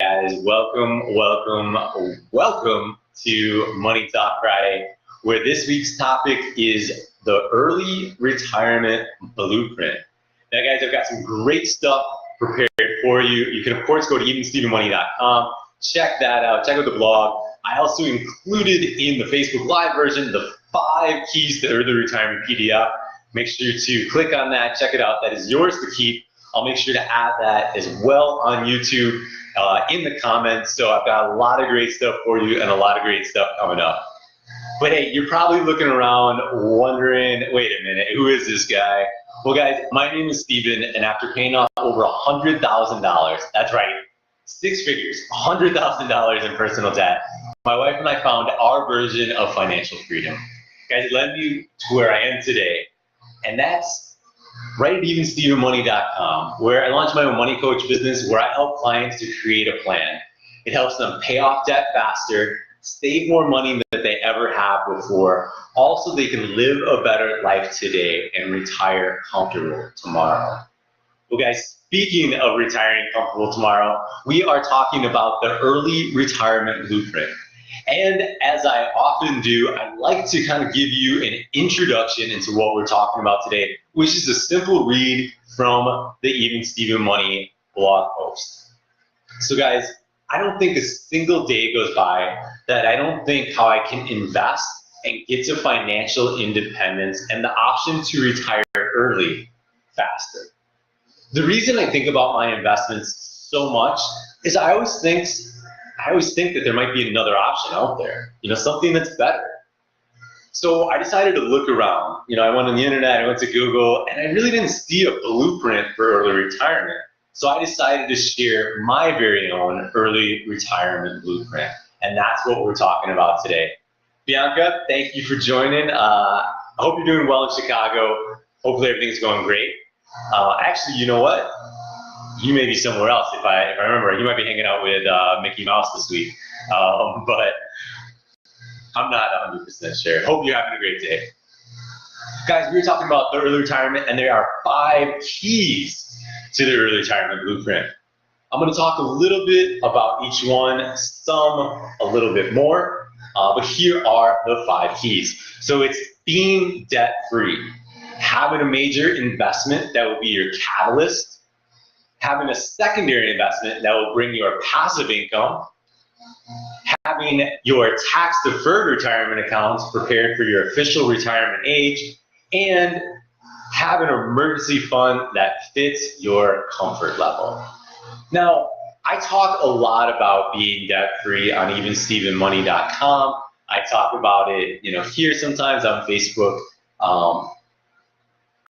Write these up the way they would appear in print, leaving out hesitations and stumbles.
Guys, welcome to Money Talk Friday, where this week's topic is the early retirement blueprint. Now, guys, I've got some great stuff prepared for you. You can, of course, go to evenstevenmoney.com, check that out, check out the blog. I also included in the Facebook Live version the 5 keys to early retirement PDF. Make sure to click on that, check it out. That is yours to keep. I'll make sure to add that as well on YouTube in the comments. So I've got a lot of great stuff for you and a lot of great stuff coming up. But hey, you're probably looking around wondering, wait a minute, who is this guy? Well, guys, my name is Steven, and after paying off over $100,000, that's right, 6 figures, $100,000 in personal debt, my wife and I found our version of financial freedom. Guys, it led me to where I am today, and that's right at evenstevenmoney.com, where I launched my own money coach business, where I help clients to create a plan. It helps them pay off debt faster, save more money than they ever have before. Also, they can live a better life today and retire comfortable tomorrow. Well, guys, speaking of retiring comfortable tomorrow, we are talking about the early retirement blueprint. And as I often do, I like to kind of give you an introduction into what we're talking about today, which is a simple read from the Even Steven Money blog post. So guys, I don't think a single day goes by that I don't think how I can invest and get to financial independence and the option to retire early faster. The reason I think about my investments so much is I always think that there might be another option out there, something that's better. So I decided to look around. I went on the internet, I went to Google, and I really didn't see a blueprint for early retirement. So I decided to share my very own early retirement blueprint. And that's what we're talking about today. Bianca, thank you for joining. I hope you're doing well in Chicago. Hopefully everything's going great. Actually, you know what? You may be somewhere else. If I remember, you might be hanging out with Mickey Mouse this week, but I'm not 100% sure. Hope you're having a great day. Guys, we were talking about the early retirement, and there are 5 keys to the early retirement blueprint. I'm going to talk a little bit about each one, some a little bit more, but here are the 5 keys. So it's being debt-free, having a major investment that will be your catalyst, having a secondary investment that will bring your passive income, having your tax-deferred retirement accounts prepared for your official retirement age, and have an emergency fund that fits your comfort level. Now, I talk a lot about being debt-free on evenstevenmoney.com. I talk about it, here sometimes on Facebook.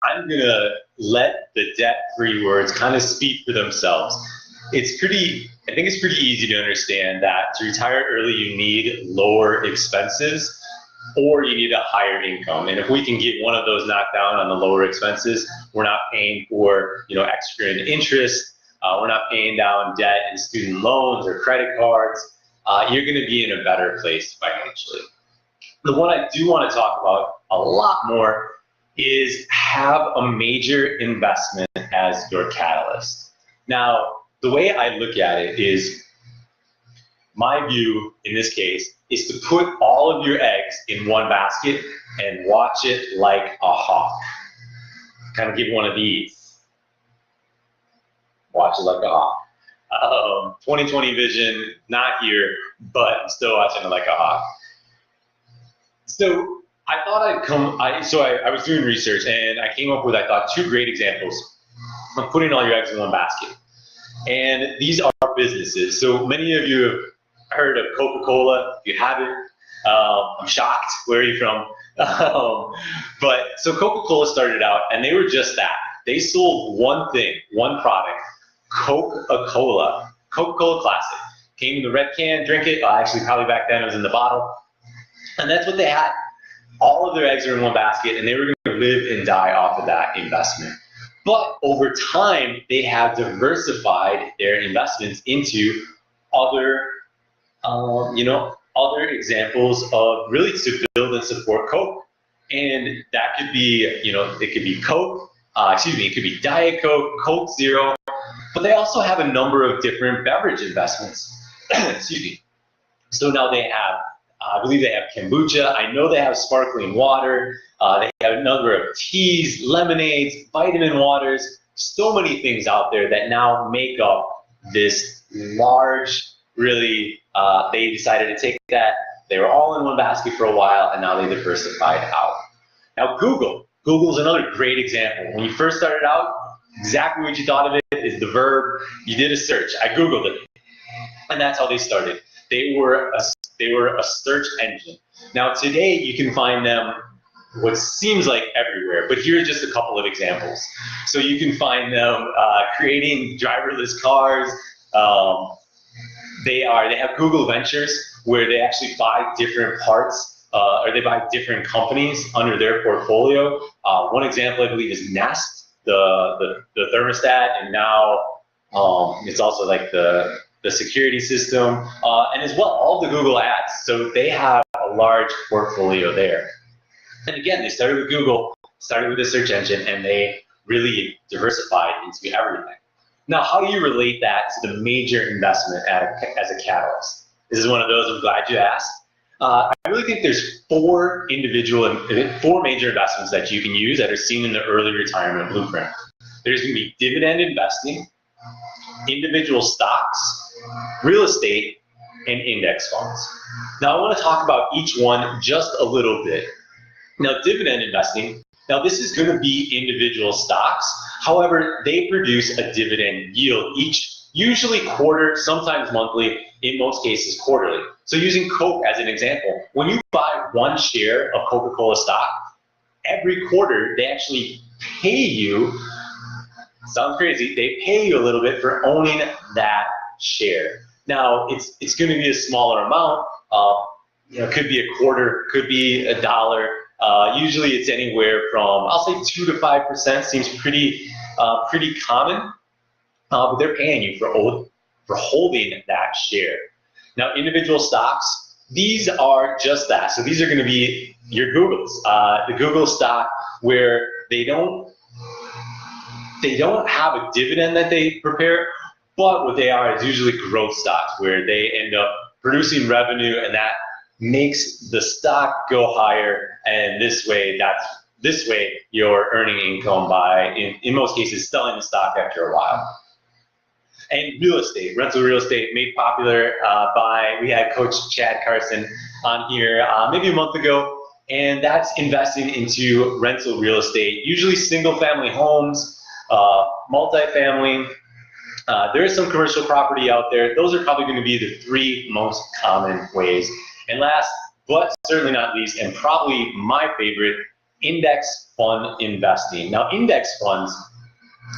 I'm gonna let the debt-free words kind of speak for themselves. I think it's pretty easy to understand that to retire early, you need lower expenses or you need a higher income. And if we can get one of those knocked down on the lower expenses, we're not paying for extra in interest. We're not paying down debt and student loans or credit cards. You're going to be in a better place financially. The one I do want to talk about a lot more is have a major investment as your catalyst. Now, the way I look at it is, my view in this case is to put all of your eggs in one basket and watch it like a hawk. Kind of give one of these. Watch it like a hawk. 2020 vision, not here, but I'm still watching it like a hawk. So I thought I was doing research and I came up with, 2 great examples of putting all your eggs in one basket. And these are businesses. So many of you have heard of Coca-Cola. If you haven't, I'm shocked. Where are you from? So Coca-Cola started out and they were just that. They sold one thing, one product, Coca-Cola Classic. Came in the red can, drink it. Actually, probably back then it was in the bottle. And that's what they had. All of their eggs are in one basket, and they were going to live and die off of that investment. But over time, they have diversified their investments into other examples of really to build and support Coke. And that could be, it could be Coke, it could be Diet Coke, Coke Zero. But they also have a number of different beverage investments. Excuse me. So now they have, I believe they have kombucha. I know they have sparkling water. They have a number of teas, lemonades, vitamin waters, so many things out there that now make up this large, really, they decided to take that. They were all in one basket for a while, and now they diversified out. Now Google's another great example. When you first started out, exactly what you thought of it is the verb. You did a search. I Googled it, and that's how they started. They were a search engine. Now today you can find them what seems like everywhere, but here are just a couple of examples. So you can find them creating driverless cars. They have Google Ventures, where they actually buy different parts, or they buy different companies under their portfolio. One example, I believe, is Nest, the thermostat, and now it's also like the security system, and as well all the Google ads. So they have a large portfolio there. And again, they started with Google, started with a search engine, and they really diversified into everything. Now, how do you relate that to the major investment as a catalyst? This is one of those, I'm glad you asked. I really think there's four major investments that you can use that are seen in the early retirement blueprint. There's going to be dividend investing, individual stocks, real estate, and index funds. Now, I want to talk about each one just a little bit. Now, dividend investing, now this is going to be individual stocks. However, they produce a dividend yield each, usually quarter, sometimes monthly, in most cases quarterly. So using Coke as an example, when you buy one share of Coca-Cola stock, every quarter they actually pay you, sounds crazy, they pay you a little bit for owning that share. Now, it's going to be a smaller amount. It could be a quarter, could be $1. Usually it's anywhere from, I'll say 2 to 5%, seems pretty common, but they're paying you for holding that share. Now, individual stocks, these are just that. So these are going to be your Googles, the Google stock, where they don't have a dividend that they prepare, but what they are is usually growth stocks, where they end up producing revenue, and that makes the stock go higher, and this way you're earning income by, in most cases, selling the stock after a while. And real estate, rental real estate, made popular we had Coach Chad Carson on here maybe a month ago, and that's investing into rental real estate, usually single-family homes, multifamily. There is some commercial property out there. Those are probably going to be the three most common ways. And last, but certainly not least, and probably my favorite, index fund investing. Now, index funds,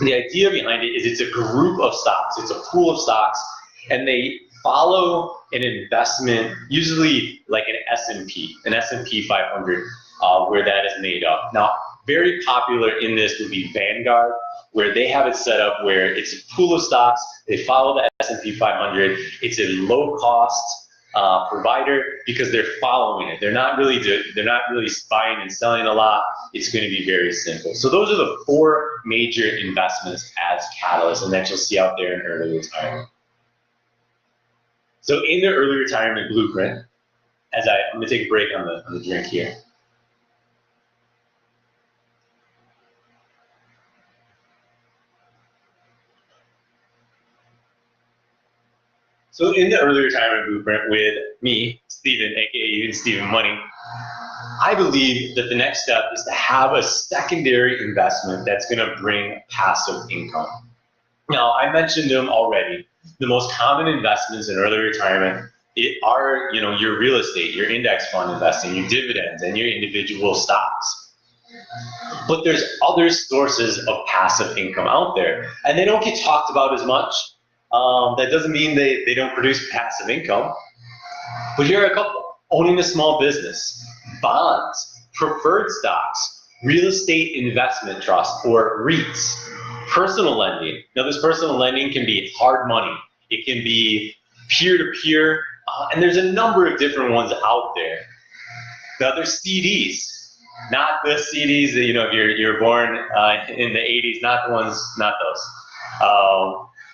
the idea behind it is it's a group of stocks. It's a pool of stocks, and they follow an investment, usually like an S&P 500, where that is made up. Now, very popular in this would be Vanguard, where they have it set up where it's a pool of stocks. They follow the S&P 500. It's a low-cost provider because they're following it. They're not really buying and selling a lot. It's going to be very simple. So those are the four major investments as catalysts, and that you'll see out there in early retirement. So in the early retirement blueprint, I'm going to take a break on the drink here. So in the early retirement blueprint with me, Stephen, aka Stephen Money, I believe that the next step is to have a secondary investment that's going to bring passive income. Now, I mentioned them already. The most common investments in early retirement are, your real estate, your index fund investing, your dividends, and your individual stocks. But there's other sources of passive income out there, and they don't get talked about as much. That doesn't mean they don't produce passive income. But here are a couple. Owning a small business, bonds, preferred stocks, real estate investment trust, or REITs, personal lending. Now, this personal lending can be hard money. It can be peer-to-peer, and there's a number of different ones out there. Now, there's CDs, not the CDs that, if you're born in the 80s, not those.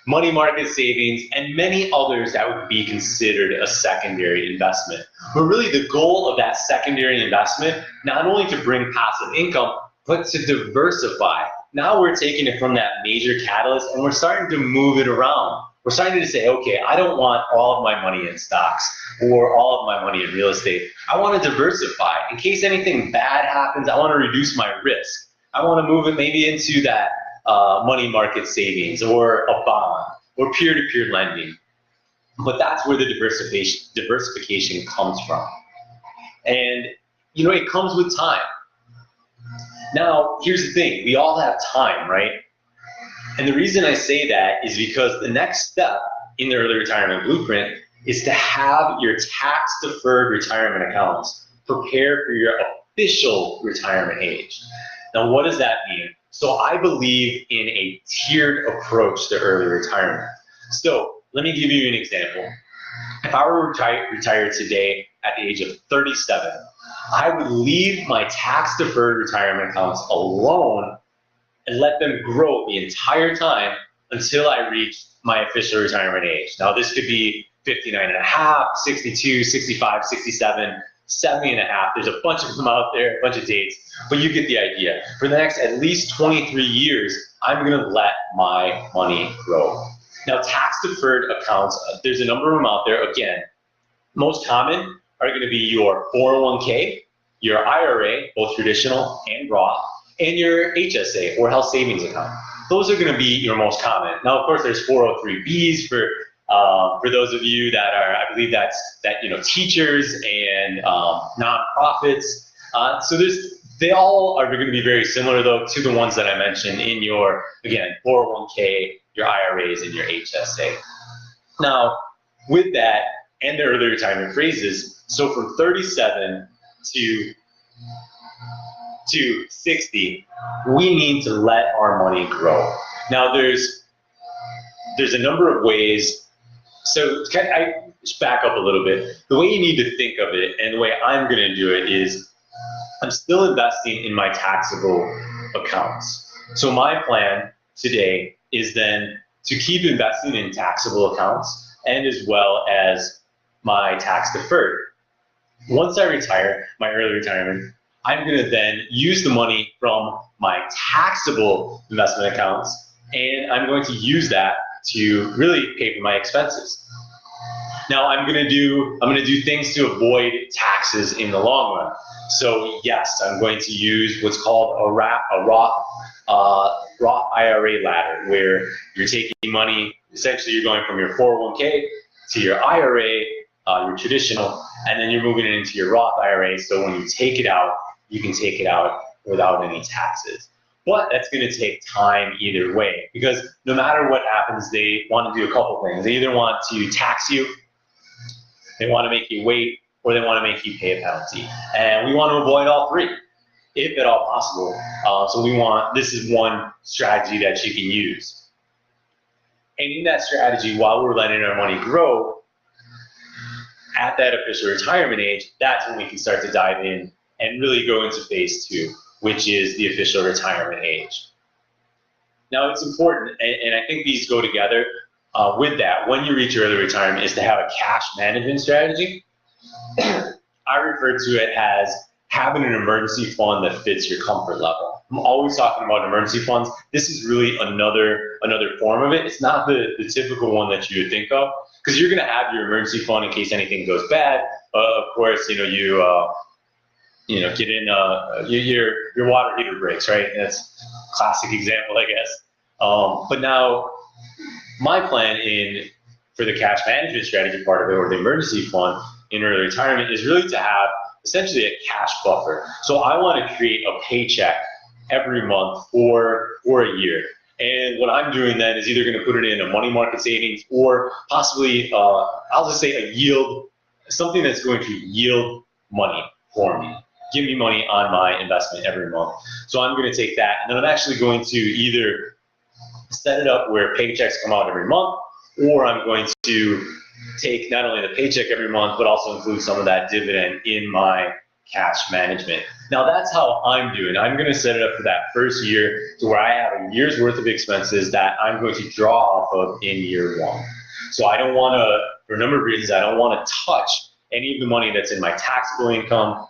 money market savings, and many others that would be considered a secondary investment. But really the goal of that secondary investment, not only to bring passive income, but to diversify. Now we're taking it from that major catalyst and we're starting to move it around. We're starting to say, okay, I don't want all of my money in stocks or all of my money in real estate. I want to diversify. In case anything bad happens, I want to reduce my risk. I want to move it maybe into that money market savings or a bond or peer-to-peer lending. But that's where the diversification comes from. And it comes with time. Now, here's the thing, we all have time, right? And the reason I say that is because the next step in the early retirement blueprint is to have your tax-deferred retirement accounts prepared for your official retirement age. Now, what does that mean? So I believe in a tiered approach to early retirement. So let me give you an example. If I were retired today at the age of 37, I would leave my tax-deferred retirement accounts alone and let them grow the entire time until I reach my official retirement age. Now, this could be 59 and a half, 62, 65, 67, 70 and a half. There's a bunch of them out there, a bunch of dates, but you get the idea. For the next at least 23 years, I'm gonna let my money grow. Now, tax-deferred accounts, there's a number of them out there. Again, most common are gonna be your 401k, your IRA, both traditional and Roth, and your HSA or health savings account. Those are gonna be your most common. Now, of course, there's 403bs for those of you that are, I believe that teachers and nonprofits. So they all are going to be very similar though to the ones that I mentioned in your, again, 401k, your IRAs, and your HSA. Now, with that and the early retirement phrases, so from 37 to 60, we need to let our money grow. Now, there's a number of ways. So I just back up a little bit. The way you need to think of it, and the way I'm going to do it, is I'm still investing in my taxable accounts. So my plan today is then to keep investing in taxable accounts and as well as my tax deferred. Once I retire, my early retirement, I'm going to then use the money from my taxable investment accounts, and I'm going to use that to really pay for my expenses. Now I'm gonna do things to avoid taxes in the long run. So yes, I'm going to use what's called a Roth IRA ladder, where you're taking money, essentially you're going from your 401k to your IRA, your traditional, and then you're moving it into your Roth IRA. So when you take it out, you can take it out without any taxes. But that's going to take time either way, because no matter what happens, they want to do a couple things. They either want to tax you, they want to make you wait, or they want to make you pay a penalty. And we want to avoid all three, if at all possible. So this is one strategy that you can use. And in that strategy, while we're letting our money grow, at that official retirement age, that's when we can start to dive in and really go into phase 2, which is the official retirement age. Now, it's important, and I think these go together with that, when you reach early retirement, is to have a cash management strategy. I refer to it as having an emergency fund that fits your comfort level. I'm always talking about emergency funds. This is really another form of it. It's not the typical one that you would think of, because you're going to have your emergency fund in case anything goes bad. Of course, you get in your water heater breaks, right? That's a classic example, I guess. But now, my plan for the cash management strategy part of it, or the emergency fund in early retirement, is really to have essentially a cash buffer. So I want to create a paycheck every month for a year. And what I'm doing then is either going to put it in a money market savings, or possibly, I'll just say a yield, something that's going to yield money for me, give me money on my investment every month. So I'm going to take that, and then I'm actually going to either set it up where paychecks come out every month, or I'm going to take not only the paycheck every month, but also include some of that dividend in my cash management. Now that's how I'm doing. I'm going to set it up for that first year to where I have a year's worth of expenses that I'm going to draw off of in year one. So I don't want to, for a number of reasons, I don't want to touch any of the money that's in my taxable income,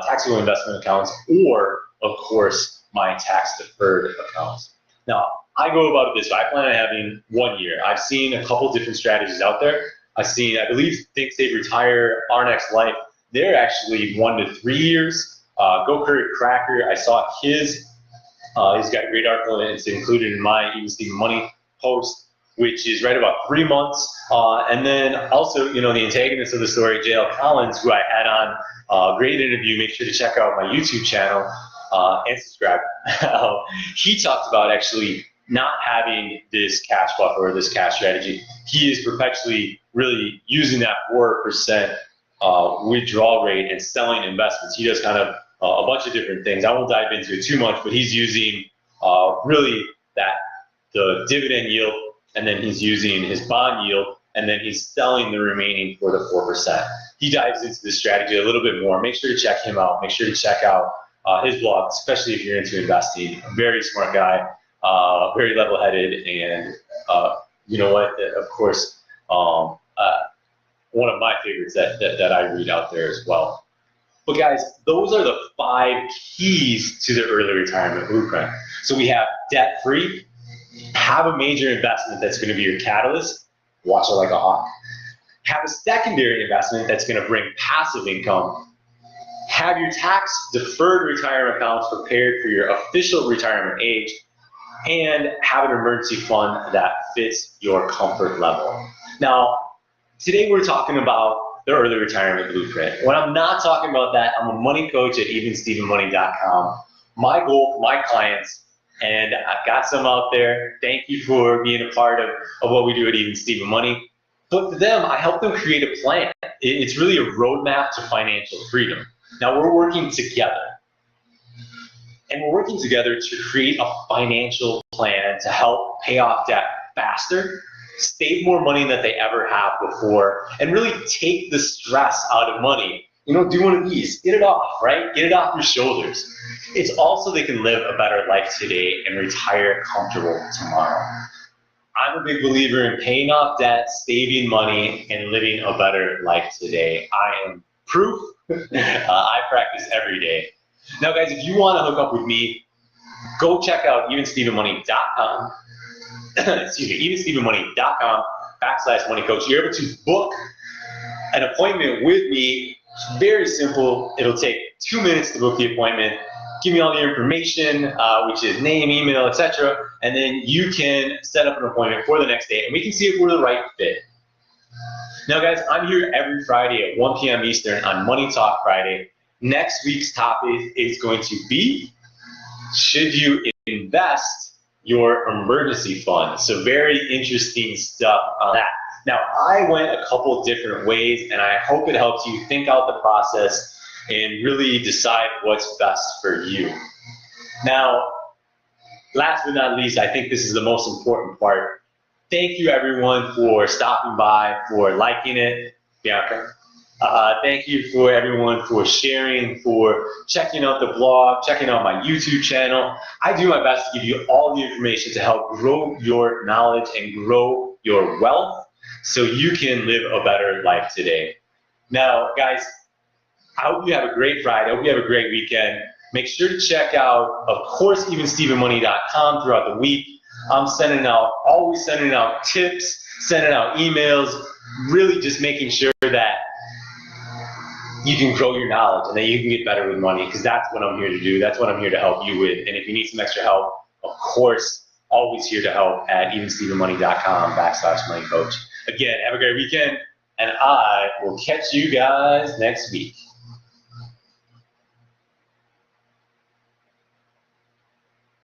taxable investment accounts, or of course my tax deferred accounts. Now I go about it this way. I plan on having 1 year. I've seen a couple different strategies out there. I've seen, I believe, Think Save Retire, Our Next Life. They're actually 1 to 3 years. Go Curry Cracker, I saw his. He's got a great article, and it's included in my Even Steven Money post, which is right about 3 months. And then also, the antagonist of the story, JL Collins, who I had on, great interview. Make sure to check out my YouTube channel and subscribe. He talked about actually not having this cash buffer or this cash strategy. He is perpetually really using that 4% withdrawal rate and selling investments. He does kind of a bunch of different things. I won't dive into it too much, but he's using really the dividend yield, and then he's using his bond yield, and then he's selling the remaining for the 4%. He dives into this strategy a little bit more. Make sure to check him out. Make sure to check out his blog, especially if you're into investing. A very smart guy, very level-headed, and you know what? Of course, one of my favorites that I read out there as well. But guys, those are the 5 keys to the early retirement blueprint. So we have debt-free, have a major investment that's going to be your catalyst, watch it like a hawk. Have a secondary investment that's going to bring passive income. Have your tax-deferred retirement accounts prepared for your official retirement age, and have an emergency fund that fits your comfort level. Now, today we're talking about the early retirement blueprint. When I'm not talking about that, I'm a money coach at evenstevenmoney.com. My goal for my clients, and I've got some out there, thank you for being a part of what we do at Even Steven Money. But for them, I help them create a plan. It's really a roadmap to financial freedom. Now we're working together. And we're working together to create a financial plan to help pay off debt faster, save more money than they ever have before, and really take the stress out of money. Do one of these, get it off, right? Get it off your shoulders. It's also they can live a better life today and retire comfortable tomorrow. I'm a big believer in paying off debt, saving money, and living a better life today. I am proof. I practice every day. Now, guys, if you want to hook up with me, go check out evenstevenmoney.com. Excuse me, evenstevenmoney.com/moneycoach. You're able to book an appointment with me. It's very simple. It'll take 2 minutes to book the appointment. Give me all the information, which is name, email, etc., and then you can set up an appointment for the next day, and we can see if we're the right fit. Now, guys, I'm here every Friday at 1 p.m. Eastern on Money Talk Friday. Next week's topic is going to be, should you invest your emergency fund? So very interesting stuff on that. Now, I went a couple different ways, and I hope it helps you think out the process and really decide what's best for you. Now, last but not least, I think this is the most important part. Thank you, everyone, for stopping by, for liking it. Bianca. Thank you for everyone for sharing, for checking out the blog, checking out my YouTube channel. I do my best to give you all the information to help grow your knowledge and grow your wealth so you can live a better life today. Now, guys, I hope you have a great Friday. I hope you have a great weekend. Make sure to check out, of course, evenstevenmoney.com throughout the week. I'm always sending out tips, sending out emails, really just making sure that you can grow your knowledge and that you can get better with money, because that's what I'm here to do. That's what I'm here to help you with. And if you need some extra help, of course, always here to help at evenstevenmoney.com/moneycoach. Again, have a great weekend, and I will catch you guys next week.